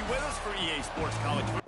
with us for EA Sports College Football.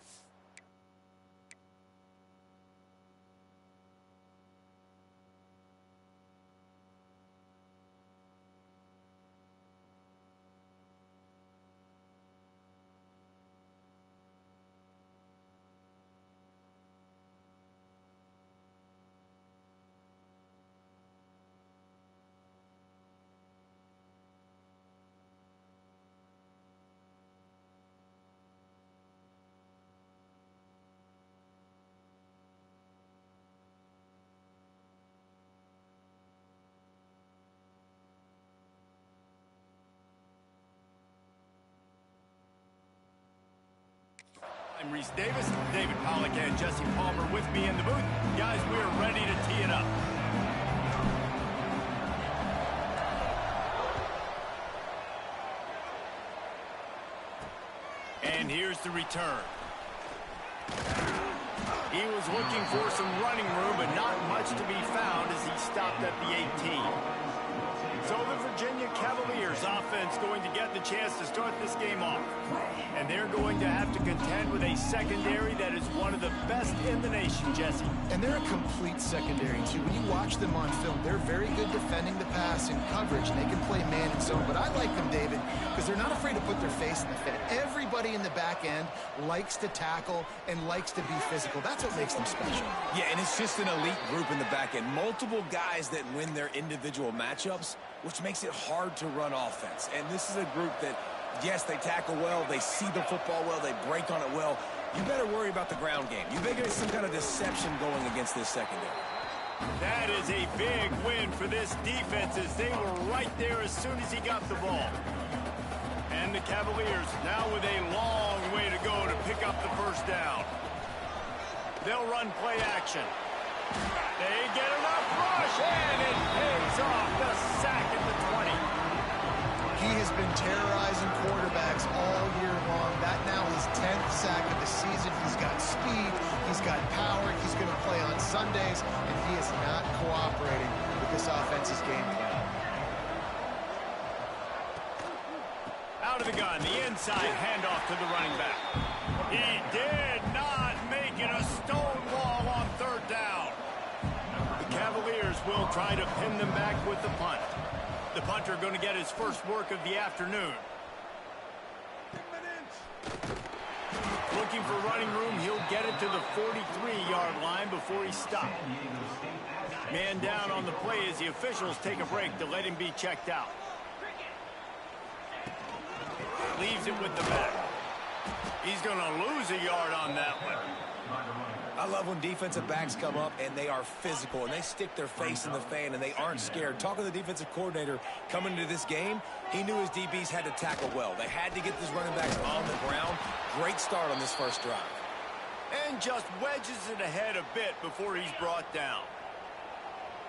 I'm Reese Davis, David Pollack, and Jesse Palmer with me in the booth. Guys, we are ready to tee it up. And here's the return. He was looking for some running room, but not much to be found as he stopped at the 18. So the Virginia Cavaliers offense going to get the chance to start this game off. And they're going to have to contend with a secondary that is one of the best in the nation, Jesse. And they're a complete secondary, too. When you watch them on film, they're very good defending the pass and coverage, and they can play man and zone. But I like them, David, because they're not afraid to put their face in the fit. Everybody in the back end likes to tackle and likes to be physical. That's what makes them special. Yeah, and it's just an elite group in the back end. Multiple guys that win their individual matchups, which makes it hard to run offense. And this is a group that, yes, they tackle well, they see the football well, they break on it well. You better worry about the ground game. You better get some kind of deception going against this secondary. That is a big win for this defense as they were right there as soon as he got the ball. And the Cavaliers now with a long way to go to pick up the first down. They'll run play action. They get enough rush, and it pays off. The sack at the 20. He has been terrorizing quarterbacks all year long. That now his 10th sack of the season. He's got speed. He's got power. He's going to play on Sundays, and he is not cooperating with this offense's game plan. Out of the gun, the inside handoff to the running back. He did not make it a stone wall on third down. The Cavaliers will try to pin them back with the punt. The punter going to get his first work of the afternoon. Looking for running room, he'll get it to the 43-yard line before he stopped. Man down on the play as the officials take a break to let him be checked out. Leaves it with the back. He's going to lose a yard on that one. I love when defensive backs come up and they are physical and they stick their face in the fan and they aren't scared. Talking to the defensive coordinator coming into this game, he knew his DBs had to tackle well. They had to get these running backs on the ground. Great start on this first drive. And just wedges it ahead a bit before he's brought down.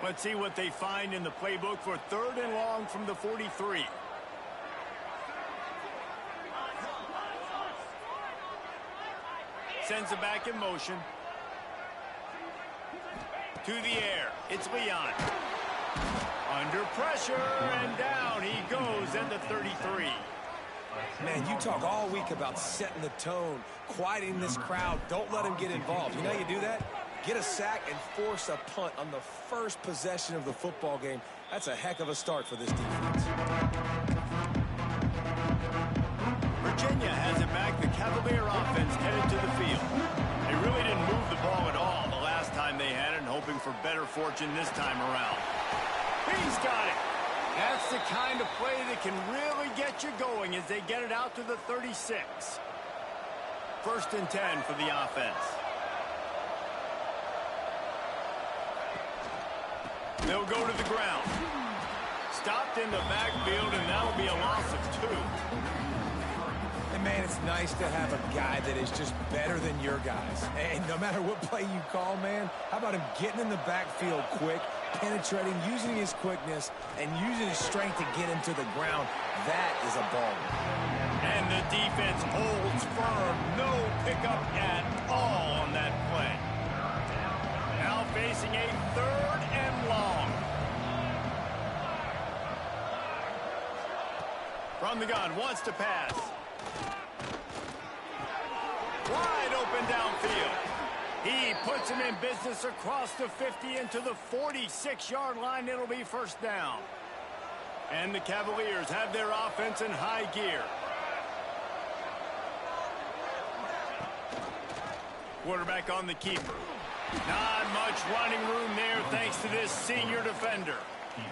Let's see what they find in the playbook for third and long from the 43. Sends it back in motion. To the air. It's Leon. Under pressure, and down he goes at the 33. Man, you talk all week about setting the tone, quieting this crowd. Don't let him get involved. You know how you do that? Get a sack and force a punt on the first possession of the football game. That's a heck of a start for this defense. Virginia has it back. The Cavalier offense headed to the field. They really didn't move the ball at all the last time they had it, and hoping for better fortune this time around. He's got it. That's the kind of play that can really get you going as they get it out to the 36. First and 10 for the offense. They'll go to the ground. Stopped in the backfield, and that'll be a loss of 2. And, man, it's nice to have a guy that is just better than your guys. And no matter what play you call, man, how about him getting in the backfield quick, penetrating, using his quickness, and using his strength to get him to the ground. That is a ball. And the defense holds firm. No pickup at all on that play. Now facing a third and long. From the gun, wants to pass. Wide open downfield. He puts him in business across the 50 into the 46-yard line. It'll be first down. And the Cavaliers have their offense in high gear. Quarterback on the keeper. Not much running room there thanks to this senior defender.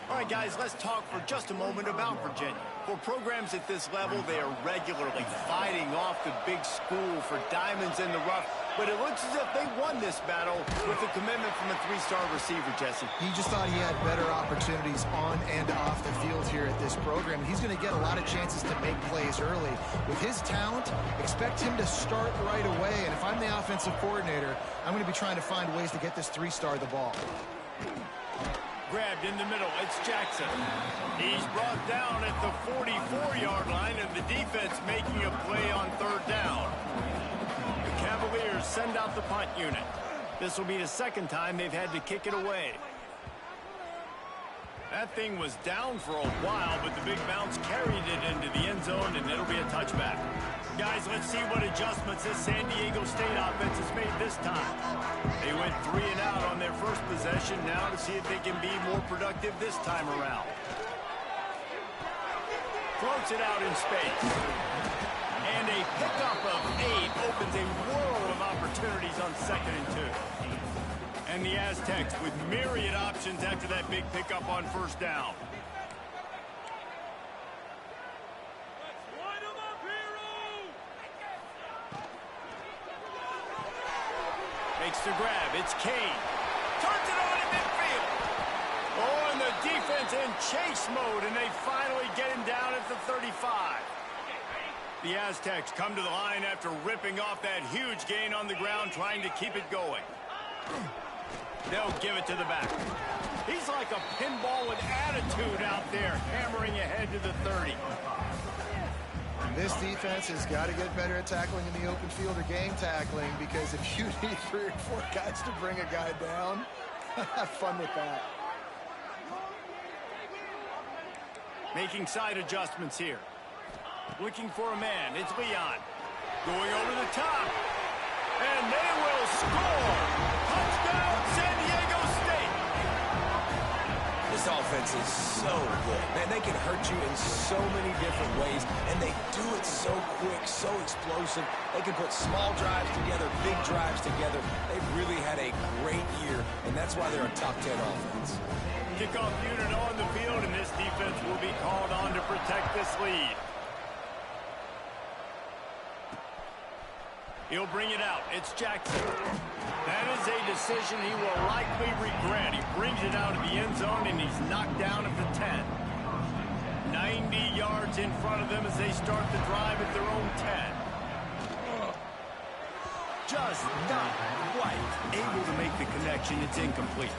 All right, guys, let's talk for just a moment about Virginia. For programs at this level, they are regularly fighting off the big school for diamonds in the rough. But it looks as if they won this battle with the commitment from a three-star receiver, Jesse. He just thought he had better opportunities on and off the field here at this program. He's going to get a lot of chances to make plays early. With his talent, expect him to start right away. And if I'm the offensive coordinator, I'm going to be trying to find ways to get this three-star the ball. Grabbed in the middle. It's Jackson. He's brought down at the 44-yard line, and the defense making a play on third down. The Cavaliers send out the punt unit. This will be the second time they've had to kick it away. That thing was down for a while, but the big bounce carried it into the end zone, and it'll be a touchback. Guys, let's see what adjustments this San Diego State offense has made this time. They went 3 and out on their first possession. Now to see if they can be more productive this time around. Floats it out in space. And a pickup of 8 opens a world of opportunities on 2nd and 2. And the Aztecs with myriad options after that big pickup on first down. Makes the grab. It's Kane. Turns it on in midfield. Oh, and the defense in chase mode, and they finally get him down at the 35. The Aztecs come to the line after ripping off that huge gain on the ground, trying to keep it going. They'll give it to the back. He's like a pinball with attitude out there, hammering ahead to the 30. This defense has got to get better at tackling in the open field or gang tackling, because if you need 3 or 4 guys to bring a guy down, have fun with that. Making side adjustments here. Looking for a man. It's Leon. Going over the top. And they will score. Touchdown, San Diego State. This offense is so good. Man, they can hurt you in so many different ways, and they do it so quick, so explosive. They can put small drives together, big drives together. They've really had a great year, and that's why they're a top 10 offense. Kickoff unit on the field, and this defense will be called on to protect this lead. He'll bring it out. It's Jackson. That is a decision he will likely regret. He brings it out of the end zone, and he's knocked down at the 10. 90 yards in front of them as they start the drive at their own 10. Just not quite able to make the connection. It's incomplete.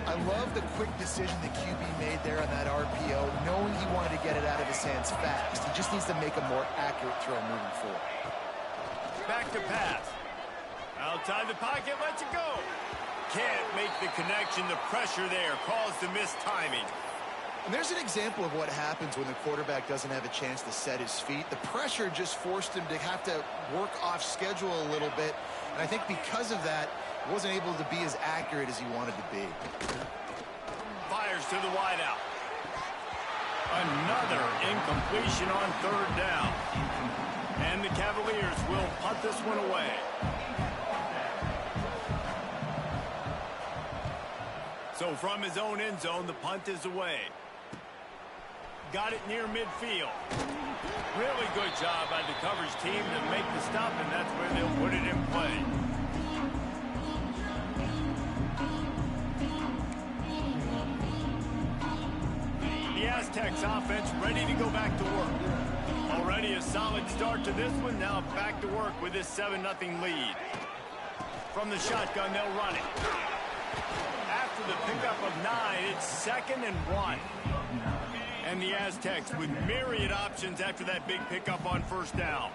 I love the quick decision the QB made there on that RPO, knowing he wanted to get it out of his hands fast. He just needs to make a more accurate throw moving forward. Back to pass. Outside the pocket, lets it go. Can't make the connection. The pressure there caused the mistiming. And there's an example of what happens when the quarterback doesn't have a chance to set his feet. The pressure just forced him to have to work off schedule a little bit. And I think because of that, he wasn't able to be as accurate as he wanted to be. Fires to the wideout. Another incompletion on third down. And the Cavaliers will punt this one away. So from his own end zone, the punt is away. Got it near midfield. Really good job by the coverage team to make the stop, and that's where they'll put it in play. The Aztecs offense ready to go back to work. Already a solid start to this one. Now back to work with this 7-0 lead. From the shotgun, they'll run it. After the pickup of 9, it's 2nd and 1. And the Aztecs with myriad options after that big pickup on first down.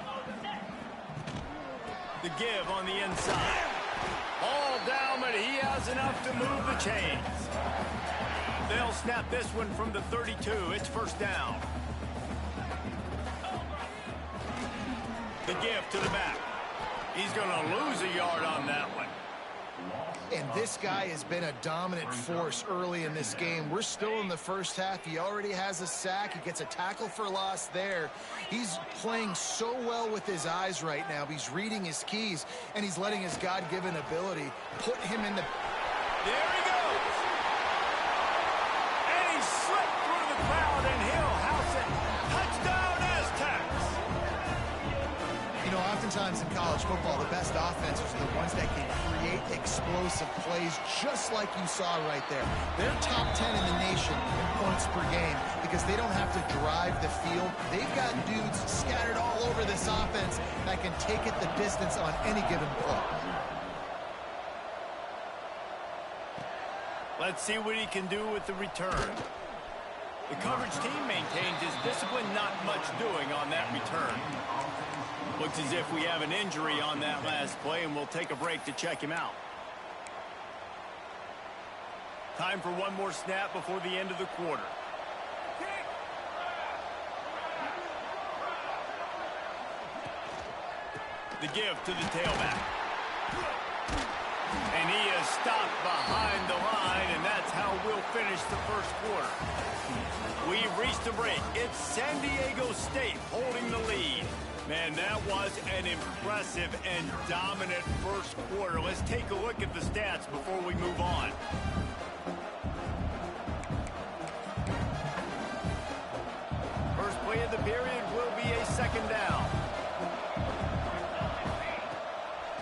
The give on the inside. Ball down, but he has enough to move the chains. They'll snap this one from the 32. It's first down. The give to the back. He's going to lose a yard on that one. And this guy has been a dominant force early in this game. We're still in the first half. He already has a sack. He gets a tackle for loss there. He's playing so well with his eyes right now. He's reading his keys, and he's letting his God-given ability put him in the... There he goes. And he slipped through the crowd, and he'll house it. Touchdown, Aztecs. You know, oftentimes in college football, the best offenses are the ones that can create explosive plays just like you saw right there. They're top 10 in the nation in points per game because they don't have to drive the field. They've got dudes scattered all over this offense that can take it the distance on any given play. Let's see what he can do with the return. The coverage team maintains his discipline, not much doing on that return. Looks as if we have an injury on that last play, and we'll take a break to check him out. Time for one more snap before the end of the quarter. The give to the tailback. And he is stopped behind the line, and that's how we'll finish the first quarter. We've reached a break. It's San Diego State holding the lead. Man, that was an impressive and dominant first quarter. Let's take a look at the stats before we move on. First play of the period will be a second down.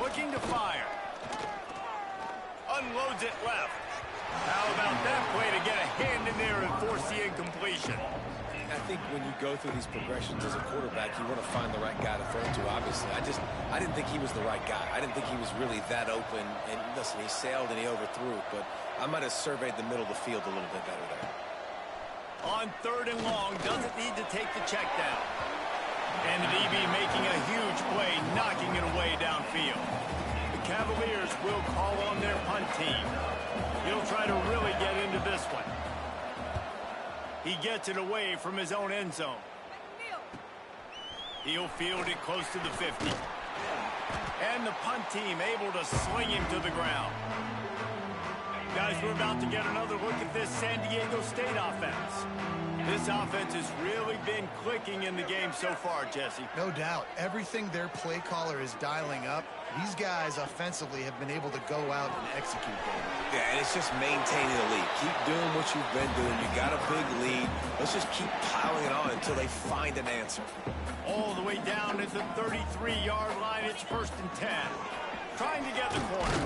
Looking to fire. Unloads it left. How about that play to get a hand in there and force the incompletion? I think when you go through these progressions as a quarterback, you want to find the right guy to throw to, obviously. I didn't think he was the right guy. I didn't think he was really that open. And listen, he sailed and he overthrew it, but I might have surveyed the middle of the field a little bit better there. On third and long, doesn't need to take the check down. And the DB making a huge play, knocking it away downfield. The Cavaliers will call on their punt team. He'll try to really get into this one. He gets it away from his own end zone. He'll field it close to the 50. And the punt team able to sling him to the ground. Guys, we're about to get another look at this San Diego State offense. This offense has really been clicking in the game so far, Jesse. No doubt. Everything their play caller is dialing up, these guys offensively have been able to go out and execute them. Yeah, and it's just maintaining the lead. Keep doing what you've been doing. You got a big lead. Let's just keep piling it on until they find an answer. All the way down at the 33-yard line. It's 1st and 10. Trying to get the corner.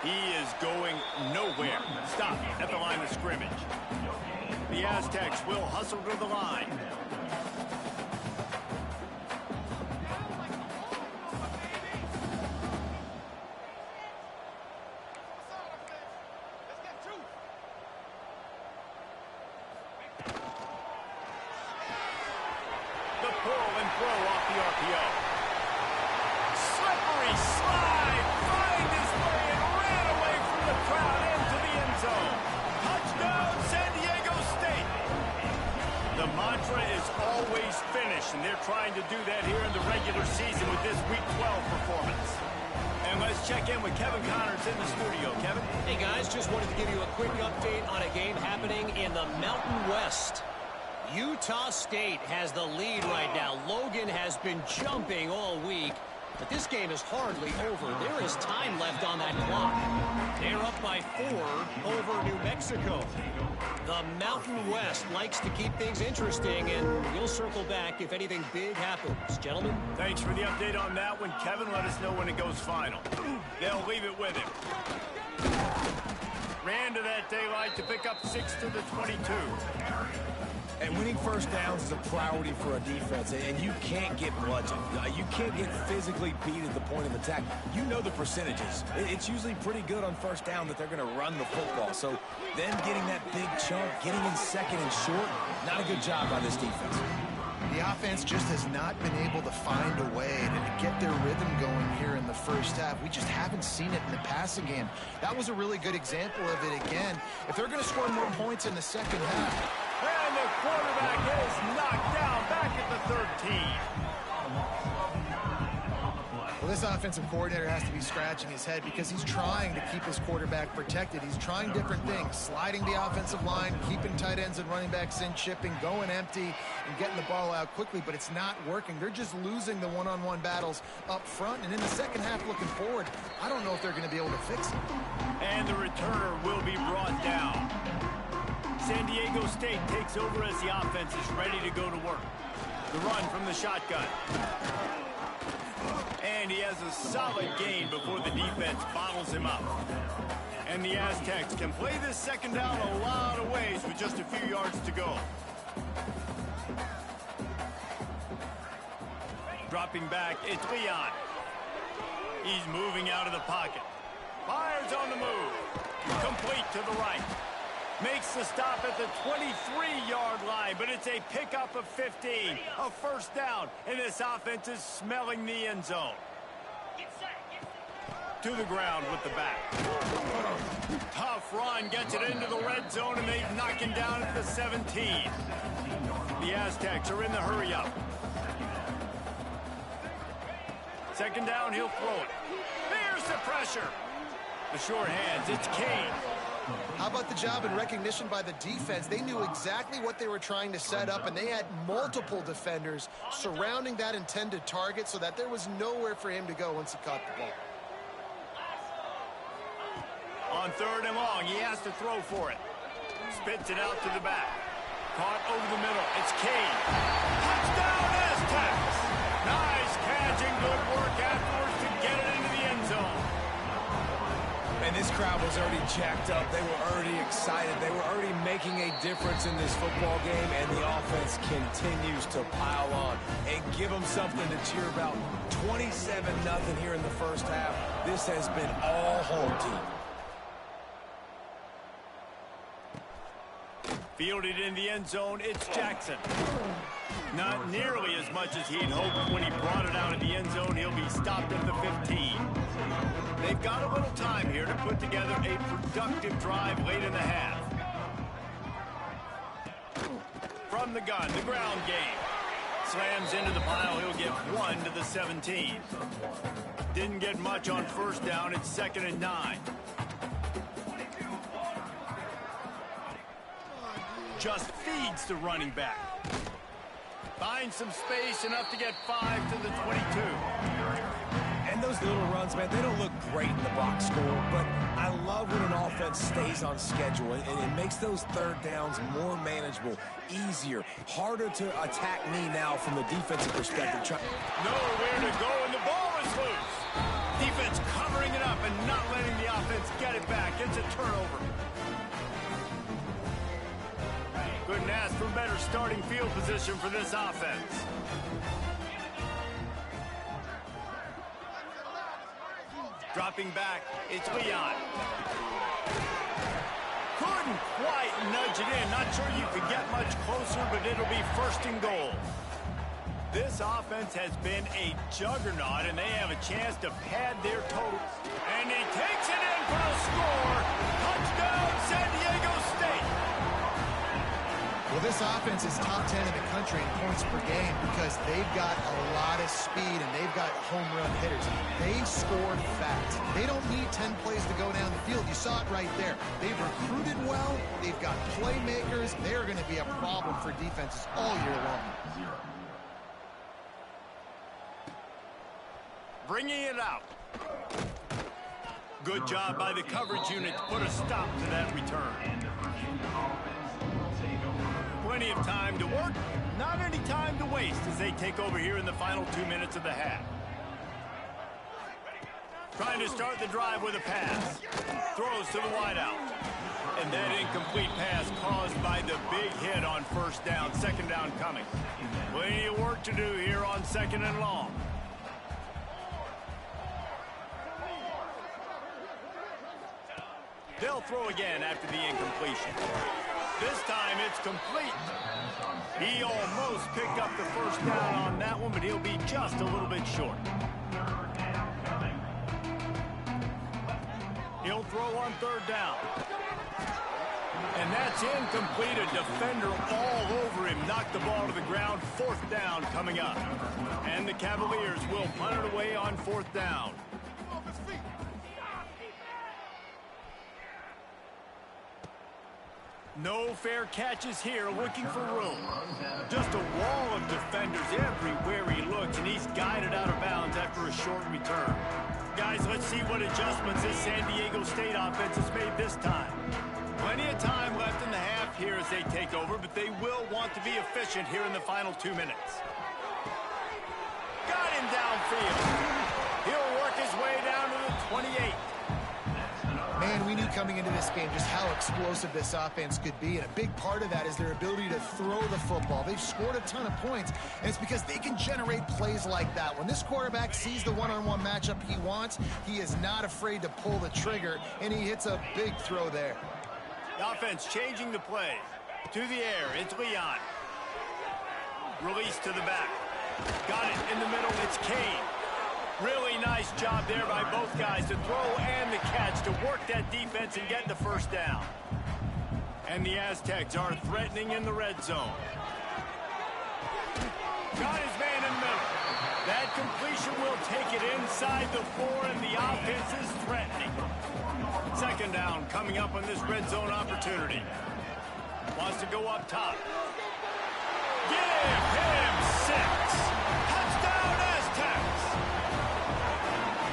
He is going nowhere. Stop at the line of scrimmage. The Aztecs will hustle to the line. The pull and throw off the RPO. Slippery slide, find his way and ran away from the crowd into the end zone. Touchdown, San Diego State. The mantra is always finish, and they're trying to do that here in the regular season with this Week 12 performance. And let's check in with Kevin Connors in the studio. Kevin? Hey, guys, just wanted to give you a quick update on a game happening in the Mountain West. Utah State has the lead right now. Logan has been jumping all week, but this game is hardly over. There is time left on that clock. They're up by 4 over New Mexico. The Mountain West likes to keep things interesting, and we'll circle back if anything big happens. Gentlemen? Thanks for the update on that one, Kevin. Let us know when it goes final. They'll leave it with him. Ran to that daylight to pick up 6 to the 22. And winning first downs is a priority for a defense, and you can't get bludgeoned. You can't get physically beat at the point of attack. You know the percentages. It's usually pretty good on first down that they're going to run the football. So them getting that big chunk, getting in second and short, not a good job by this defense. The offense just has not been able to find a way to get their rhythm going here in the first half. We just haven't seen it in the passing game. That was a really good example of it again. If they're going to score more points in the second half. And the quarterback is knocked down back at the 13. Well, this offensive coordinator has to be scratching his head because he's trying to keep his quarterback protected. He's trying different things, sliding the offensive line, keeping tight ends and running backs in, chipping, going empty, and getting the ball out quickly, but it's not working. They're just losing the one-on-one battles up front, and in the second half looking forward, I don't know if they're going to be able to fix it. And the returner will be brought down. San Diego State takes over as the offense is ready to go to work. The run from the shotgun. And he has a solid gain before the defense bottles him up. And the Aztecs can play this second down a lot of ways with just a few yards to go. Dropping back, it's Leon. He's moving out of the pocket. Fires on the move. Complete to the right. Makes the stop at the 23-yard line, but it's a pickup of 15. A first down, and this offense is smelling the end zone. To the ground with the back. Tough run, gets it into the red zone, and they knock him down at the 17. The Aztecs are in the hurry-up. Second down, he'll throw it. There's the pressure. The short hands, it's Kane. How about the job and recognition by the defense? They knew exactly what they were trying to set up, and they had multiple defenders surrounding that intended target so that there was nowhere for him to go once he caught the ball. On third and long, he has to throw for it. Spits it out to the back. Caught over the middle. It's Kane. Touchdown, Aztecs! Nice catch and good work afterwards to get it into the end zone. And this crowd was already jacked up. They were already excited. They were already making a difference in this football game, and the offense continues to pile on and give them something to cheer about. 27-0 here in the first half. This has been all home team. Fielded in the end zone, it's Jackson. Not nearly as much as he'd hoped when he brought it out of the end zone. He'll be stopped at the 15. They've got a little time here to put together a productive drive late in the half. From the gun, the ground game. Slams into the pile, he'll get 1 to the 17. Didn't get much on first down, it's 2nd and 9. Just feeds the running back. Finds some space, enough to get 5 to the 22. And those little runs, man, they don't look great in the box score, but I love when an offense stays on schedule, and it makes those third downs more manageable, easier, harder to attack me now from the defensive perspective. Nowhere to go, and the ball is loose. Defense covering it up and not letting the offense get it back. It's a turnover. Couldn't ask for better starting field position for this offense. Dropping back, it's Leon. Couldn't quite nudge it in. Not sure you could get much closer, but it'll be 1st and goal. This offense has been a juggernaut, and they have a chance to pad their total. And he takes it in for a score. Touchdown, San Diego State. Well, this offense is top 10 in the country in points per game because they've got a lot of speed and they've got home run hitters. They scored fast. They don't need 10 plays to go down the field. You saw it right there. They've recruited well. They've got playmakers. They're going to be a problem for defenses all year long. Bringing it out. Good job by the coverage unit to put a stop to that return. Plenty of time to work, not any time to waste as they take over here in the final 2 minutes of the half. Trying to start the drive with a pass. Throws to the wideout. And that incomplete pass caused by the big hit on first down. 2nd down coming. Plenty of work to do here on 2nd and long. They'll throw again after the incompletion. This time it's complete. He almost picked up the first down on that one, but he'll be just a little bit short. He'll throw on 3rd down. And that's incomplete. A defender all over him. Knocked the ball to the ground. 4th down coming up. And the Cavaliers will punt it away on 4th down. No fair catches here, looking for room. Just a wall of defenders everywhere he looks, and he's guided out of bounds after a short return. Guys, let's see what adjustments this San Diego State offense has made this time. Plenty of time left in the half here as they take over, but they will want to be efficient here in the final 2 minutes. Got him downfield. He'll work his way down to the 28. Man, we knew coming into this game just how explosive this offense could be, and a big part of that is their ability to throw the football. They've scored a ton of points, and it's because they can generate plays like that. When this quarterback sees the one-on-one matchup he wants, he is not afraid to pull the trigger, and he hits a big throw there. The offense changing the play. To the air, it's Leon. Release to the back. Got it in the middle, it's Kane. Really nice job there by both guys to throw and the catch to work that defense and get the first down. And the Aztecs are threatening in the red zone. Got his man in the middle. That completion will take it inside the 4, and the offense is threatening. 2nd down coming up on this red zone opportunity. Wants to go up top. Give him 6. Touchdown Aztecs.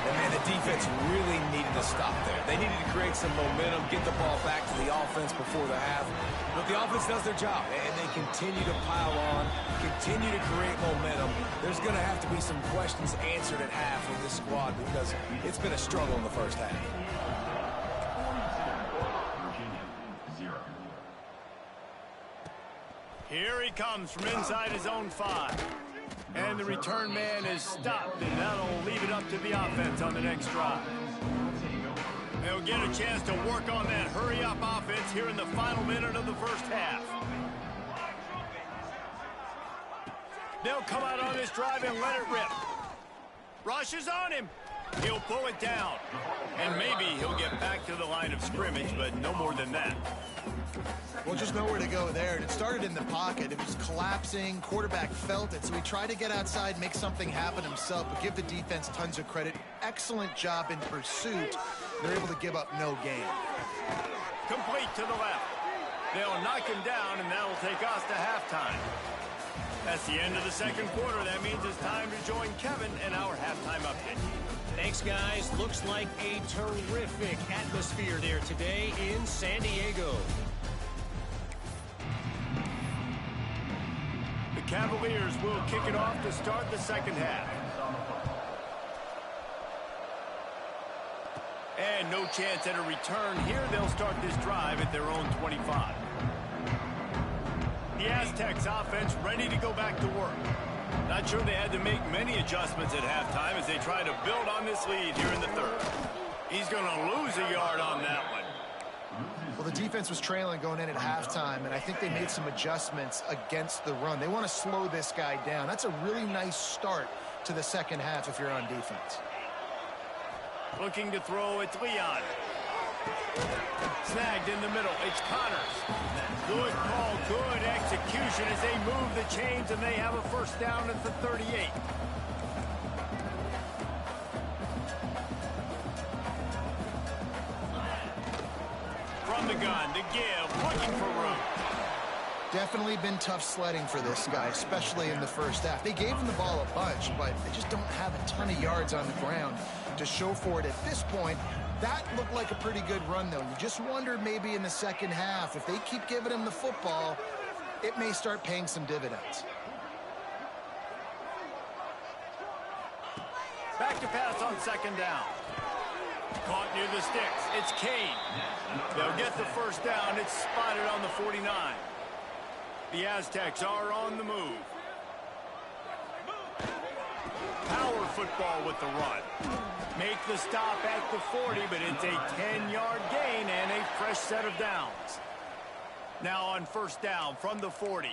And man, the defense really needed to stop there. They needed to create some momentum, get the ball back to the offense before the half. But the offense does their job, and they continue to pile on, continue to create momentum. There's going to have to be some questions answered at half with this squad because it's been a struggle in the first half. Here he comes from inside his own 5. And the return man is stopped, and that'll leave it up to the offense on the next drive. They'll get a chance to work on that hurry-up offense here in the final minute of the first half. They'll come out on this drive and let it rip. Rush is on him. He'll pull it down. And maybe he'll get back to the line of scrimmage, but no more than that. Well, just nowhere to go there, and it started in the pocket. It was collapsing. Quarterback felt it, so he tried to get outside, make something happen himself, but give the defense tons of credit. Excellent job in pursuit. They're able to give up no gain. Complete to the left. They'll knock him down, and that'll take us to halftime. That's the end of the 2nd quarter. That means it's time to join Kevin and our halftime update. Thanks, guys. Looks like a terrific atmosphere there today in San Diego. The Cavaliers will kick it off to start the 2nd half. And no chance at a return here. They'll start this drive at their own 25. The Aztecs offense ready to go back to work. Not sure they had to make many adjustments at halftime as they try to build on this lead here in the 3rd. He's going to lose a yard on that one. Well, the defense was trailing going in at halftime, and I think they made some adjustments against the run. They want to slow this guy down. That's a really nice start to the 2nd half if you're on defense. Looking to throw, it's Leon. Snagged in the middle, it's Connors. Good call, good execution as they move the chains, and they have a first down at the 38. From the gun, to give, looking for room. Definitely been tough sledding for this guy, especially in the first half. They gave him the ball a bunch, but they just don't have a ton of yards on the ground to show for it at this point. That looked like a pretty good run, though. You just wondered maybe in the 2nd half, if they keep giving him the football, it may start paying some dividends. Back to pass on 2nd down. Caught near the sticks. It's Kane. They'll get the first down. It's spotted on the 49. The Aztecs are on the move. Power football with the run. Make the stop at the 40, but it's a 10-yard gain and a fresh set of downs. Now on first down from the 40.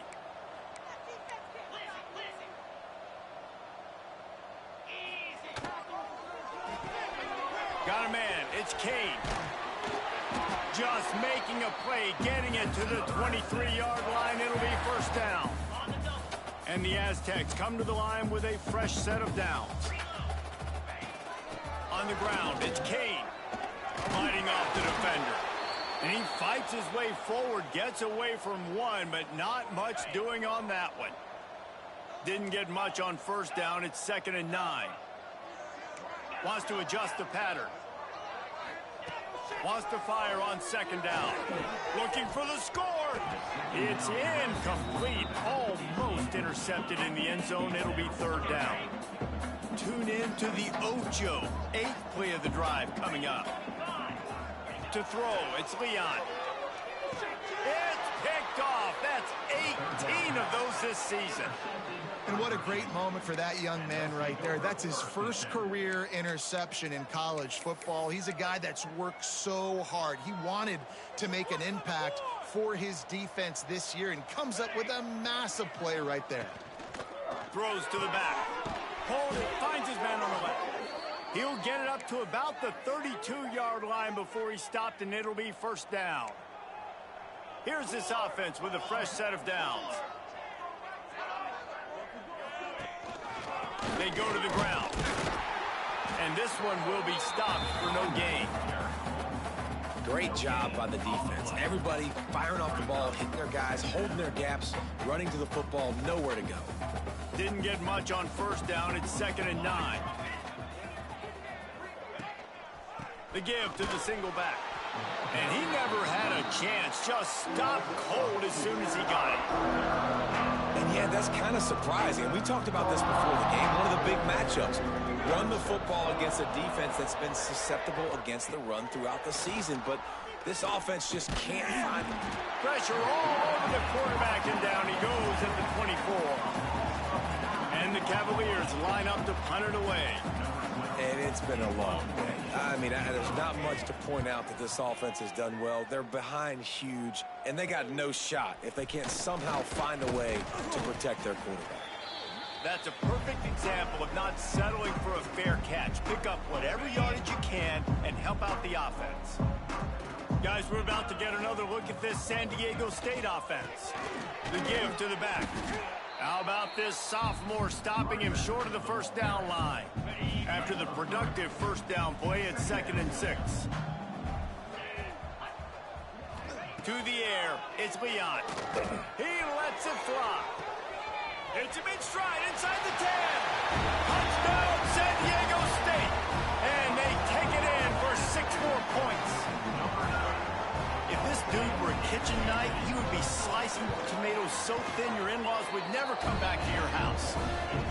Got a man. It's Kane. Just making a play, getting it to the 23-yard line. It'll be first down. And the Aztecs come to the line with a fresh set of downs. On the ground, it's Kane fighting off the defender. And he fights his way forward, gets away from one, but not much doing on that one. Didn't get much on first down. It's 2nd and 9. Wants to adjust the pattern. Wants to fire on 2nd down. Looking for the score. It's incomplete. Almost intercepted in the end zone. It'll be 3rd down. Tune in to the Ocho. 8th play of the drive coming up. To throw, it's Leon. It's picked off. That's 18 of those this season. And what a great moment for that young man right there. That's his first career interception in college football. He's a guy that's worked so hard. He wanted to make an impact for his defense this year and comes up with a massive play right there. Throws to the back. Hold it, finds his man on the left. He'll get it up to about the 32-yard line before he stopped, and it'll be 1st down. Here's this offense with a fresh set of downs. They go to the ground. And this one will be stopped for no gain. Great job by the defense. Everybody firing off the ball, hitting their guys, holding their gaps, running to the football, nowhere to go. Didn't get much on first down. It's 2nd and 9. The give to the single back. And he never had a chance. Just stopped cold as soon as he got it. And yeah, that's kind of surprising. And we talked about this before the game. One of the big matchups. Run the football against a defense that's been susceptible against the run throughout the season. But this offense just can't find it. Pressure all over the quarterback, and down he goes at the 24. And the Cavaliers line up to punt it away. And it's been a long day. I mean, there's not much to point out that this offense has done well. They're behind huge, and they got no shot if they can't somehow find a way to protect their quarterback. That's a perfect example of not settling for a fair catch. Pick up whatever yardage you can and help out the offense. Guys, we're about to get another look at this San Diego State offense. The give to the back. How about this sophomore stopping him short of the 1st down line? After the productive 1st down play, it's 2nd and 6. To the air, it's Leon. He lets it fly. Hits him in stride inside the 10. Touchdown, San Diego State. And they take it in for 6 more points. If this dude were a kitchen knife, he would be slicing tomatoes so thin your in-laws would never come back to your house.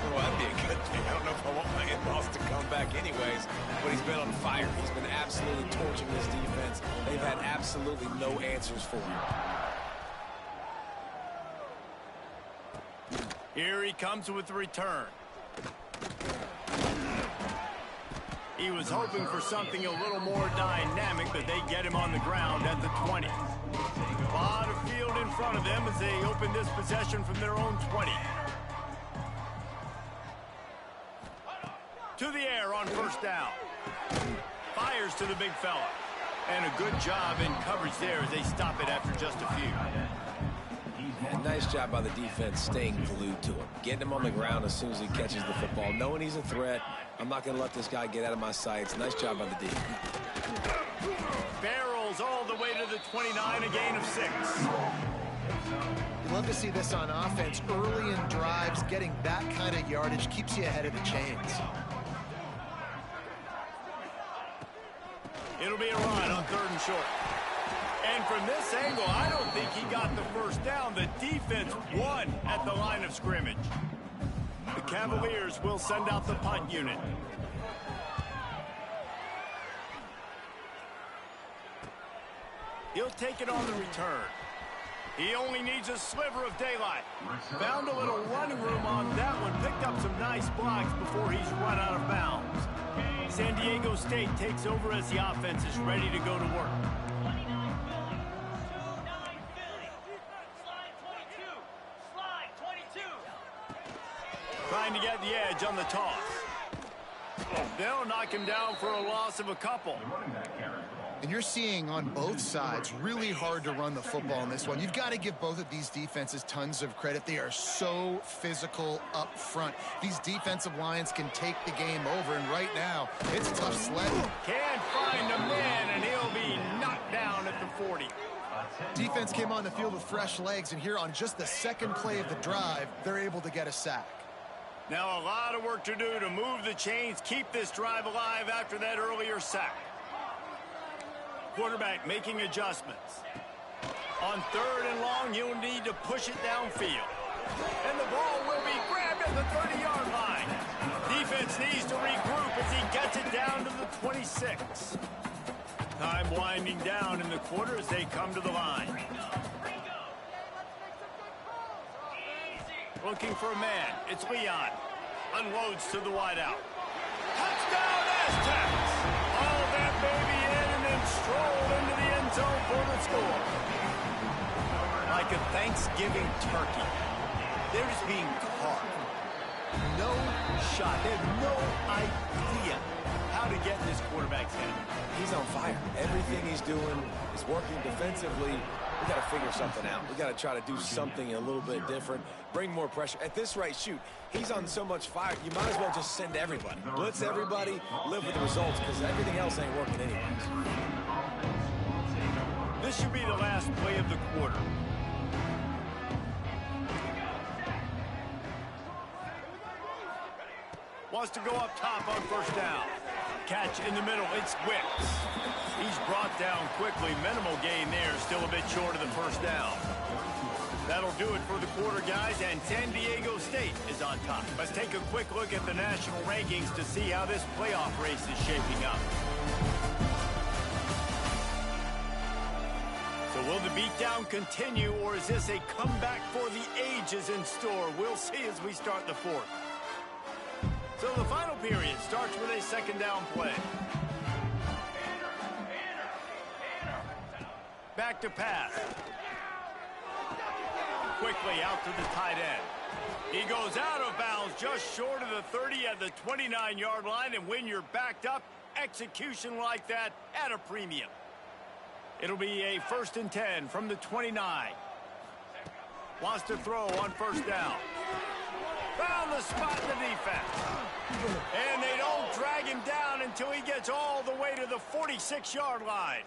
Well, that'd be a good thing. I don't know if I want my in-laws to come back anyways, but he's been on fire. He's been absolutely torching this defense. They've had absolutely no answers for him. Here he comes with the return. He was hoping for something a little more dynamic, but they get him on the ground at the 20. A lot of field in front of them as they open this possession from their own 20. To the air on 1st down. Fires to the big fella. And a good job in coverage there as they stop it after just a few. And nice job by the defense staying glued to him. Getting him on the ground as soon as he catches the football. Knowing he's a threat. I'm not going to let this guy get out of my sights. Nice job by the D. Barrels all the way to the 29, a gain of 6. You love to see this on offense. Early in drives, getting that kind of yardage keeps you ahead of the chains. It'll be a run on 3rd and short. And from this angle, I don't think he got the 1st down. The defense won at the line of scrimmage. The Cavaliers will send out the punt unit. He'll take it on the return. He only needs a sliver of daylight. Found a little running room on that one. Picked up some nice blocks before he's run out of bounds. San Diego State takes over as the offense is ready to go to work. Trying to get the edge on the toss. They'll knock him down for a loss of a couple. And you're seeing on both sides really hard to run the football in this one. You've got to give both of these defenses tons of credit. They are so physical up front. These defensive lines can take the game over, and right now, it's tough sledding. Can't find a man, and he'll be knocked down at the 40. Defense came on the field with fresh legs, and here on just the second play of the drive, they're able to get a sack. Now a lot of work to do to move the chains, keep this drive alive after that earlier sack. Quarterback making adjustments. On 3rd and long, you'll need to push it downfield. And the ball will be grabbed at the 30-yard line. Defense needs to regroup as he gets it down to the 26. Time winding down in the quarter as they come to the line. Looking for a man. It's Leon. Unloads to the wideout. Touchdown, Aztecs! All that baby in and then stroll into the end zone for the score. Like a Thanksgiving turkey. They're just being carved. No shot. They have no idea how to get in this quarterback's head. He's on fire. Everything he's doing is working defensively. We got to figure something out. We got to try to do something a little bit different, bring more pressure. At this rate, shoot, he's on so much fire, you might as well just send everybody. Blitz everybody, live with the results, because everything else ain't working anyways. This should be the last play of the quarter. Wants to go up top on 1st down. Catch in the middle, it's Wicks. He's brought down quickly. Minimal gain there, still a bit short of the 1st down. That'll do it for the quarter, guys, and San Diego State is on top. Let's take a quick look at the national rankings to see how this playoff race is shaping up. So will the beatdown continue, or is this a comeback for the ages in store? We'll see as we start the 4th. So the final period starts with a 2nd down play. Back to pass. Quickly out to the tight end. He goes out of bounds just short of the 30 at the 29-yard line, and when you're backed up, execution like that at a premium. It'll be a 1st and 10 from the 29. Wants to throw on 1st down. Found the spot in the defense. And they don't drag him down until he gets all the way to the 46-yard line.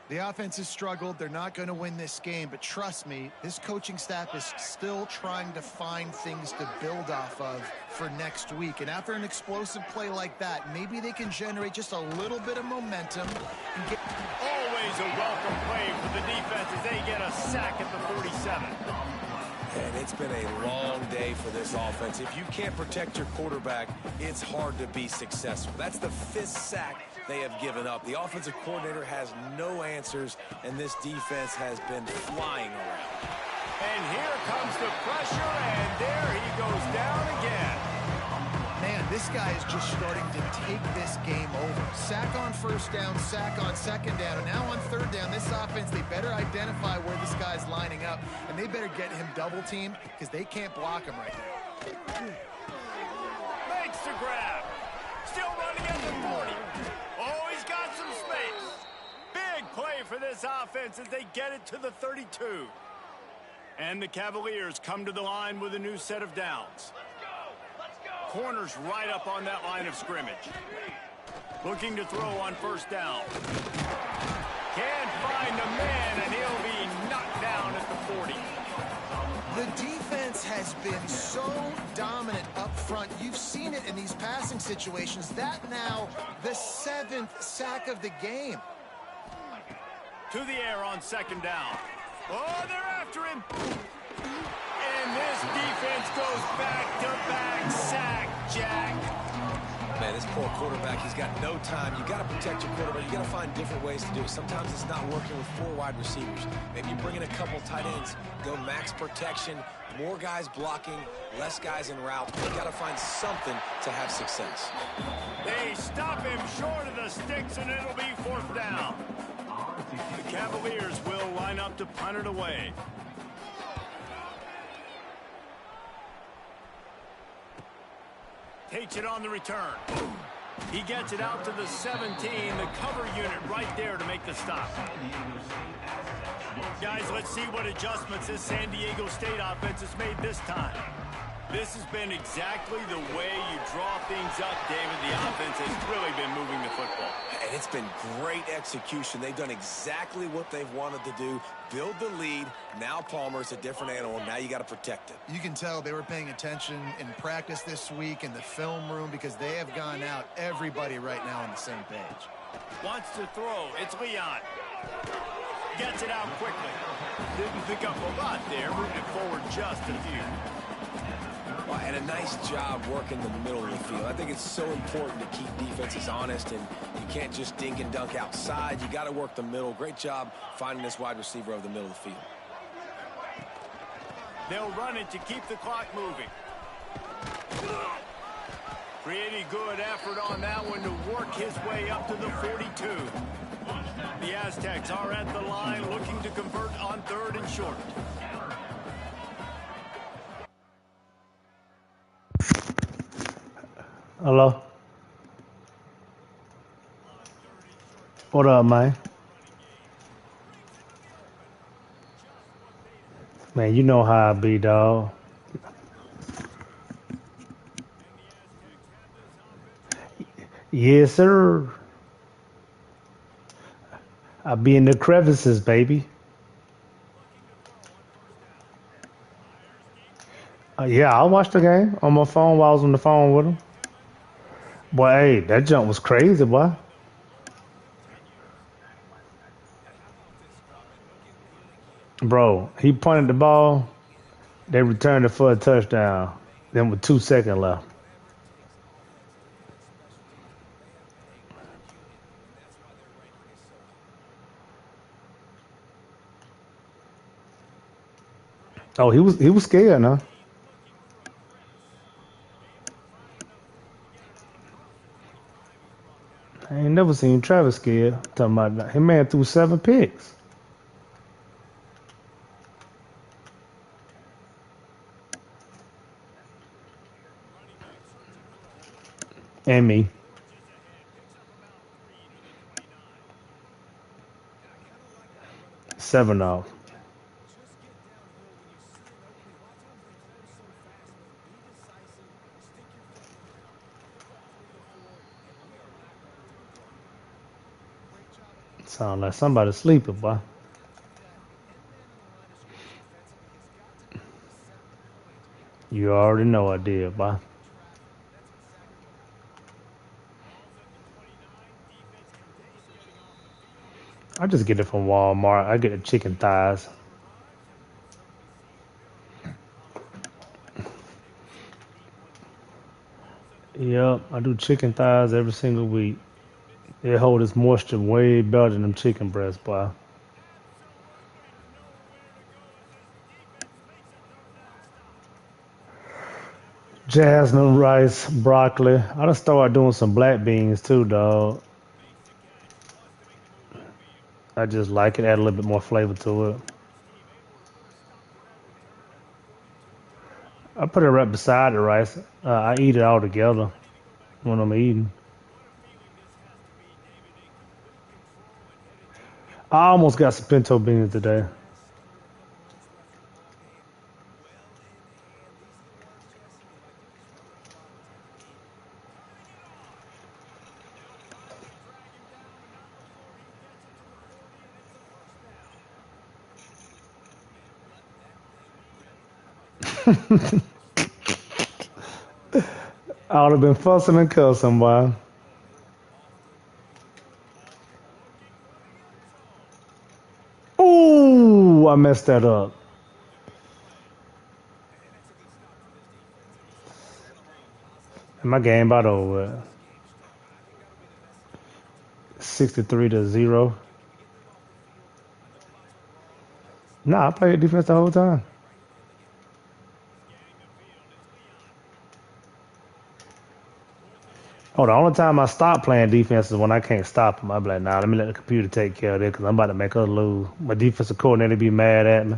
The offense has struggled. They're not going to win this game, but trust me, this coaching staff is still trying to find things to build off of for next week. And after an explosive play like that, maybe they can generate just a little bit of momentum and get... Always a welcome play for the defense as they get a sack at the 47. And it's been a long day for this offense. If you can't protect your quarterback, it's hard to be successful. That's the 5th sack they have given up. The offensive coordinator has no answers, and this defense has been flying around. And here comes the pressure, and there he goes down again. Man, this guy is just starting to take this game over. Sack on 1st down, sack on 2nd down, and now on 3rd down, this offense, they better identify where this guy's lining up, and they better get him double-teamed because they can't block him right now. Makes the grab. Still running at the 40. Oh, he's got some space. Big play for this offense as they get it to the 32. And the Cavaliers come to the line with a new set of downs. Corners right up on that line of scrimmage. Looking to throw on 1st down. Can't find a man, and he'll be knocked down at the 40. The defense has been so dominant up front. You've seen it in these passing situations. That now the 7th sack of the game. To the air on 2nd down. Oh, they're after him. And this defense goes back-to-back sack, Jack. Man, this poor quarterback, he's got no time. You got to protect your quarterback. You got to find different ways to do it. Sometimes it's not working with 4 wide receivers. Maybe you bring in a couple tight ends, go max protection, more guys blocking, less guys en route. You got to find something to have success. They stop him short of the sticks, and it'll be 4th down. The Cavaliers will line up to punt it away. Takes it on the return. He gets it out to the 17, the cover unit right there to make the stop. Guys, let's see what adjustments this San Diego State offense has made this time. This has been exactly the way you draw things up, David. The offense has really been moving the football. And it's been great execution. They've done exactly what they've wanted to do. Build the lead. Now Palmer's a different animal. Now you got to protect it. You can tell they were paying attention in practice this week in the film room because they have gone out everybody right now on the same page. Wants to throw. It's Leon. Gets it out quickly. Didn't pick up a lot there. Moving it forward just a few. Well, and a nice job working the middle of the field. I think it's so important to keep defenses honest, and you can't just dink and dunk outside. You got to work the middle. Great job finding this wide receiver over the middle of the field. They'll run it to keep the clock moving. Pretty good effort on that one to work his way up to the 42. The Aztecs are at the line looking to convert on 3rd and short. Hello. What up, man? Man, you know how I be, dog. Yes, sir. I be in the crevices, baby. Yeah, I watched the game on my phone while I was on the phone with him. Boy, hey, that jump was crazy, boy. Bro, he punted the ball. They returned it for a touchdown. Then with 2 seconds left. Oh, he was scared, huh? I ain't never seen Travis scared. Talking about that. He man threw 7 picks. And me. Seven off. Sound like somebody sleeping, boy. You already know I did, boy. I just get it from Walmart. I get the chicken thighs. Yep, I do chicken thighs every single week. They hold its moisture way better than them chicken breasts, boy. Jasmine rice, broccoli. I done started doing some black beans too, dog. I just like it, add a little bit more flavor to it. I put it right beside the rice. I eat it all together when I'm eating. I almost got some pinto beans today. I would have been fussing and cussing, boy. Ooh, I messed that up. My game about over. 63-0. Nah, I played defense the whole time. Oh, the only time I stop playing defense is when I can't stop them. I be like, nah, let me let the computer take care of it because I'm about to make us lose. My defensive coordinator be mad at me.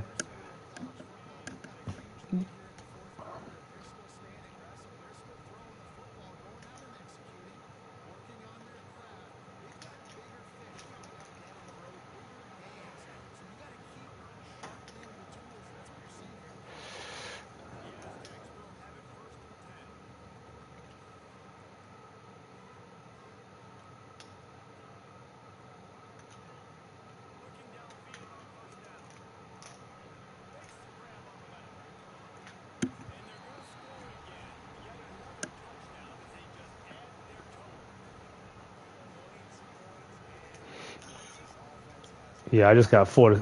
Yeah, I just got 40.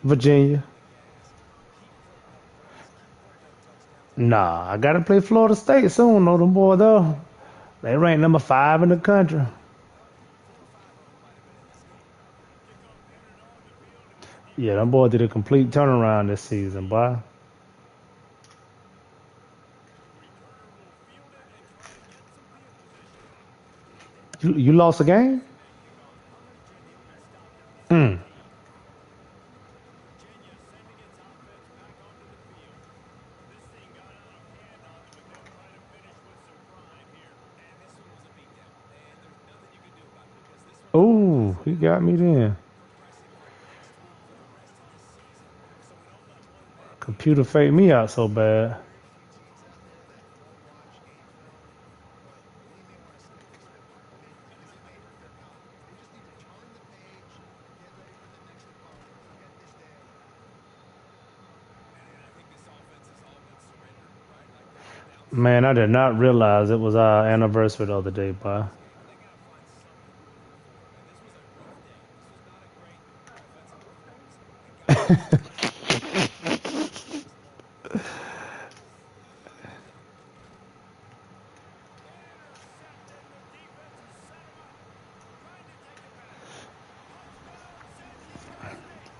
Virginia. Nah, I gotta play Florida State soon, though. Them boys, though. They rank number 5 in the country. Yeah, them boys did a complete turnaround this season, boy. You lost a game? Hmm. Oh, he got me then. Computer faked me out so bad. Man, I did not realize it was our anniversary the other day, boy.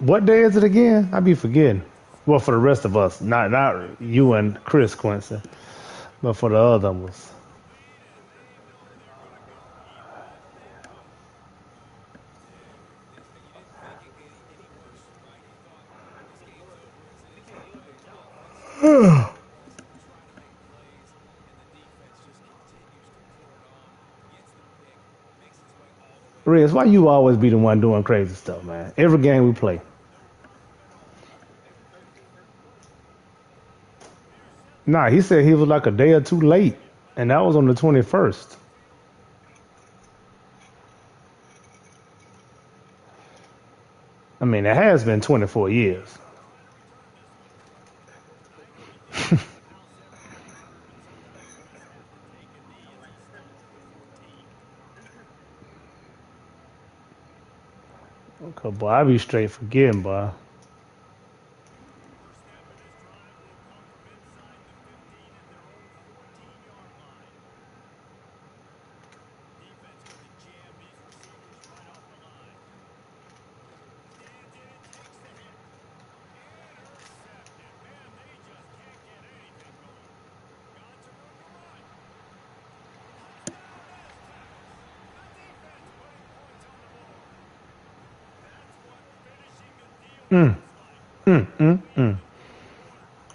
What day is it again? I be forgetting. Well, for the rest of us, not you and Chris Quincy, but for the other ones. Riz, why you always be the one doing crazy stuff, man? Every game we play. Nah, he said he was like a day or two late, and that was on the 21st. I mean, it has been 24 years. Okay, boy, I be straight forgetting, boy. Mm, mm.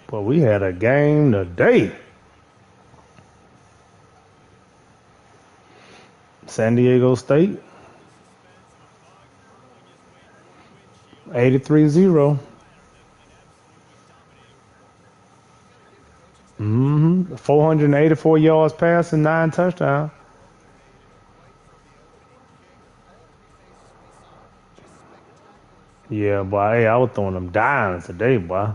But we had a game today. San Diego State, 83-0. 484 yards passing, 9 touchdowns. Yeah, boy, hey, I was throwing them dimes today, boy.